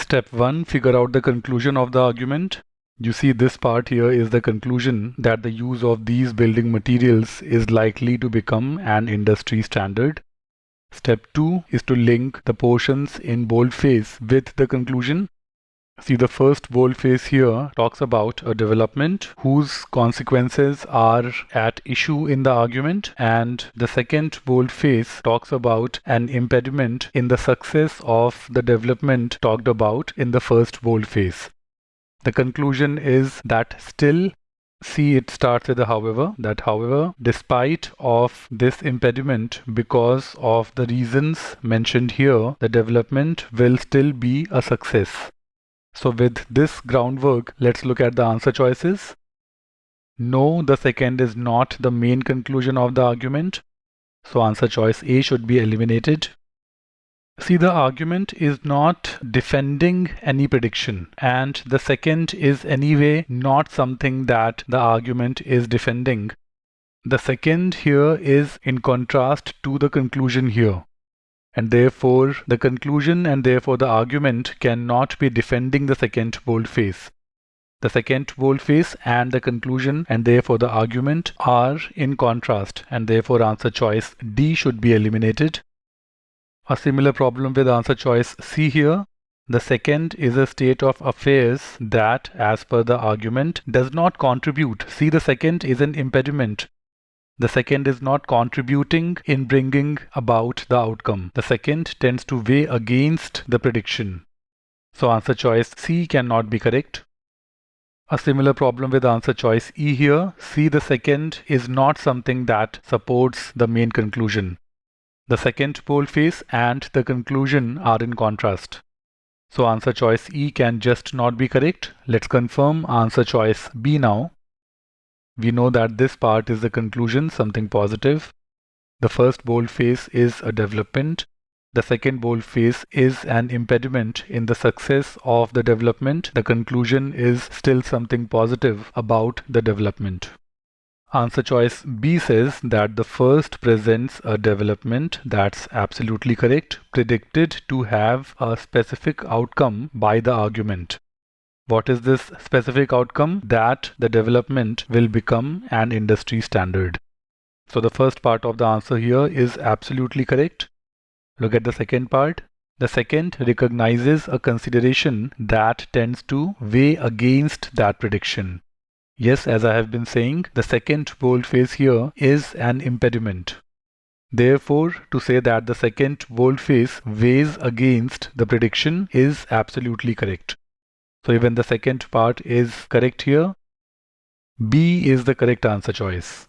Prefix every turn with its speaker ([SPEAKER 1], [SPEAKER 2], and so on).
[SPEAKER 1] Step 1. Figure out the conclusion of the argument. You see, this part here is the conclusion that the use of these building materials is likely to become an industry standard. Step 2 is to link the portions in boldface with the conclusion. See, the first boldface here talks about a development whose consequences are at issue in the argument, and the second boldface talks about an impediment in the success of the development talked about in the first boldface. The conclusion is that still, see, it starts with a however, that however, despite of this impediment, because of the reasons mentioned here, the development will still be a success. So with this groundwork, let's look at the answer choices. No, the second is not the main conclusion of the argument. So answer choice A should be eliminated. See, the argument is not defending any prediction, and the second is anyway not something that the argument is defending. The second here is in contrast to the conclusion here. And therefore, the conclusion and therefore the argument cannot be defending the second boldface. The second boldface and the conclusion and therefore the argument are in contrast, and therefore answer choice D should be eliminated. A similar problem with answer choice C here. The second is a state of affairs that, as per the argument, does not contribute. See, the second is an impediment. The second is not contributing in bringing about the outcome. The second tends to weigh against the prediction. So answer choice C cannot be correct. A similar problem with answer choice E here. See, the second is not something that supports the main conclusion. The second boldface and the conclusion are in contrast. So answer choice E can just not be correct. Let's confirm answer choice B now. We know that this part is the conclusion, something positive. The first boldface is a development. The second boldface is an impediment in the success of the development. The conclusion is still something positive about the development. Answer choice B says that the first presents a development, that's absolutely correct, predicted to have a specific outcome by the argument. What is this specific outcome? That the development will become an industry standard. So the first part of the answer here is absolutely correct. Look at the second part. The second recognizes a consideration that tends to weigh against that prediction. Yes, as I have been saying, the second boldface here is an impediment. Therefore, to say that the second boldface weighs against the prediction is absolutely correct. So even the second part is correct here. B is the correct answer choice.